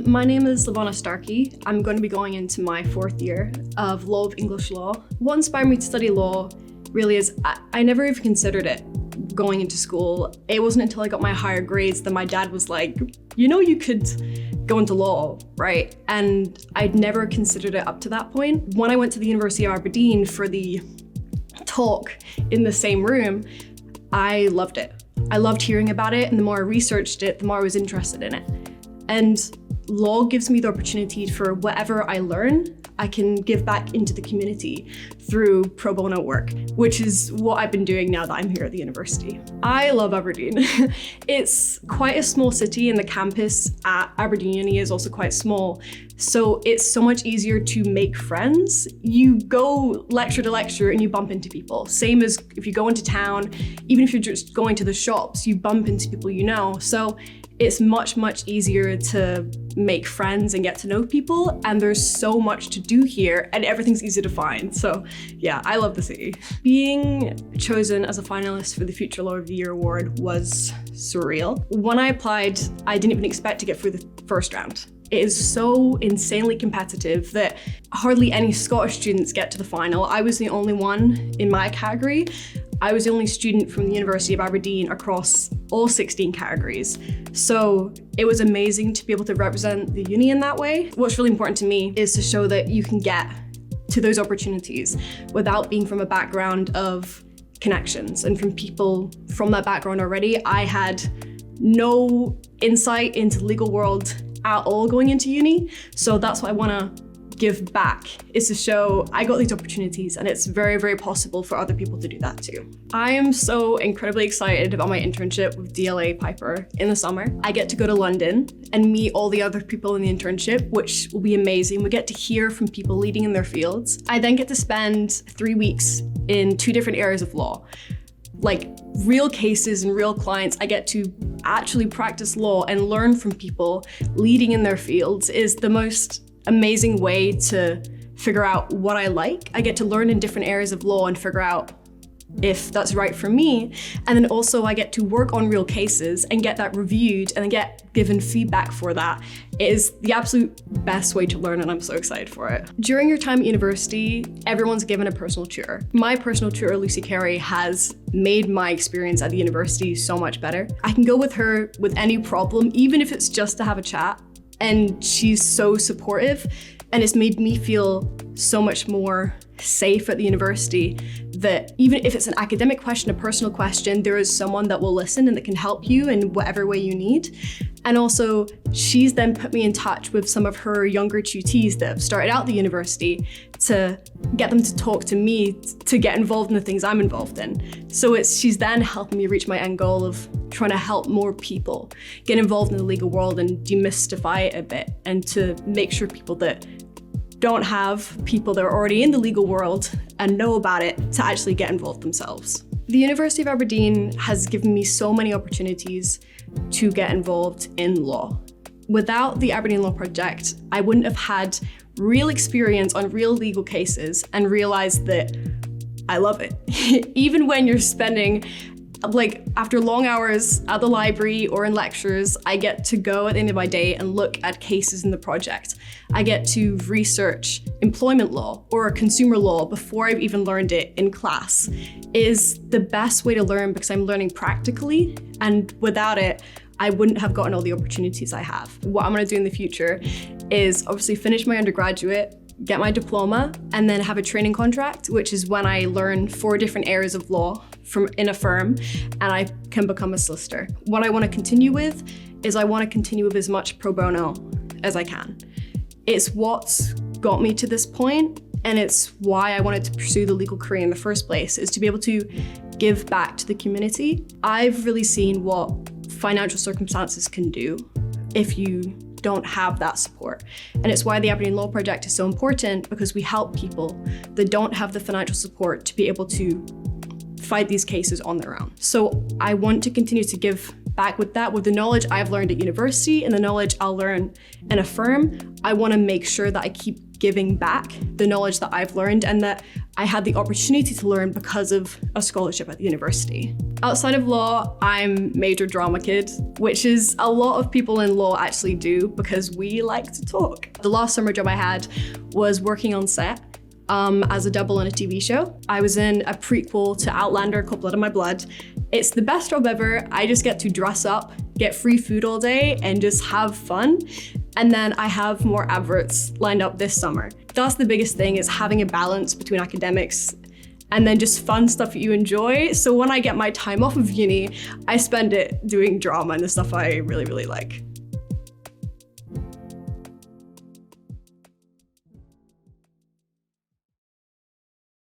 My name is Levana Starkey. I'm going to be going into my 4th year of Law of English Law. What inspired me to study law really is I never even considered it going into school. It wasn't until I got my higher grades that my dad was like, you know, you could go into law, right? And I'd never considered it up to that point. When I went to the University of Aberdeen for the talk in the same room, I loved it. I loved hearing about it, and the more I researched it, the more I was interested in it. And law gives me the opportunity for whatever I learn, I can give back into the community through pro bono work, which is what I've been doing now that I'm here at the university. I love Aberdeen. It's quite a small city, and the campus at Aberdeen Uni is also quite small. So it's so much easier to make friends. You go lecture to lecture and you bump into people. Same as if you go into town, even if you're just going to the shops, you bump into people you know. So it's much, much easier to make friends and get to know people. And there's so much to do here and everything's easy to find. So yeah, I love the city. Being chosen as a finalist for the Future Law of the Year award was surreal. When I applied, I didn't even expect to get through the first round. It is so insanely competitive that hardly any Scottish students get to the final. I was the only one in my category. I was the only student from the University of Aberdeen across all 16 categories. So it was amazing to be able to represent the uni in that way. What's really important to me is to show that you can get to those opportunities without being from a background of connections and from people from that background already. I had no insight into the legal world at all going into uni. So that's what I want to give back, is to show I got these opportunities, and it's very, very possible for other people to do that too. I am so incredibly excited about my internship with DLA Piper in the summer. I get to go to London and meet all the other people in the internship, which will be amazing. We get to hear from people leading in their fields. I then get to spend 3 weeks in 2 different areas of law. Like real cases and real clients. I get to actually practice law and learn from people leading in their fields. Is the most amazing way to figure out what I like. I get to learn in different areas of law and figure out if that's right for me. And then also I get to work on real cases and get that reviewed and then get given feedback for that. It is the absolute best way to learn, and I'm so excited for it. During your time at university, everyone's given a personal tutor. My personal tutor, Lucy Carey, has made my experience at the university so much better. I can go with her with any problem, even if it's just to have a chat. And she's so supportive, and it's made me feel so much more safe at the university that even if it's an academic question, a personal question, there is someone that will listen and that can help you in whatever way you need. And also, she's then put me in touch with some of her younger tutees that have started out the university to get them to talk to me to get involved in the things I'm involved in. So she's then helping me reach my end goal of trying to help more people get involved in the legal world and demystify it a bit, and to make sure people that don't have people that are already in the legal world and know about it to actually get involved themselves. The University of Aberdeen has given me so many opportunities to get involved in law. Without the Aberdeen Law Project, I wouldn't have had real experience on real legal cases and realized that I love it. Even when you're spending after long hours at the library or in lectures, I get to go at the end of my day and look at cases in the project. I get to research employment law or consumer law before I've even learned it in class. It is the best way to learn because I'm learning practically, and without it, I wouldn't have gotten all the opportunities I have. What I'm gonna do in the future is obviously finish my undergraduate, get my diploma, and then have a training contract, which is when I learn 4 different areas of law in a firm, and I can become a solicitor. What I want to continue with is I want to continue with as much pro bono as I can. It's what's got me to this point, and it's why I wanted to pursue the legal career in the first place, is to be able to give back to the community. I've really seen what financial circumstances can do if you don't have that support. And it's why the Aberdeen Law Project is so important, because we help people that don't have the financial support to be able to fight these cases on their own. So I want to continue to give back with that, with the knowledge I've learned at university and the knowledge I'll learn in a firm. I want to make sure that I keep giving back the knowledge that I've learned and that I had the opportunity to learn because of a scholarship at the university. Outside of law, I'm major drama kid, which is a lot of people in law actually do because we like to talk. The last summer job I had was working on set as a double in a TV show. I was in a prequel to Outlander called Blood on My Blood. It's the best job ever. I just get to dress up, get free food all day, and just have fun. And then I have more adverts lined up this summer. That's the biggest thing, is having a balance between academics and then just fun stuff that you enjoy. So when I get my time off of uni, I spend it doing drama and the stuff I really, really like.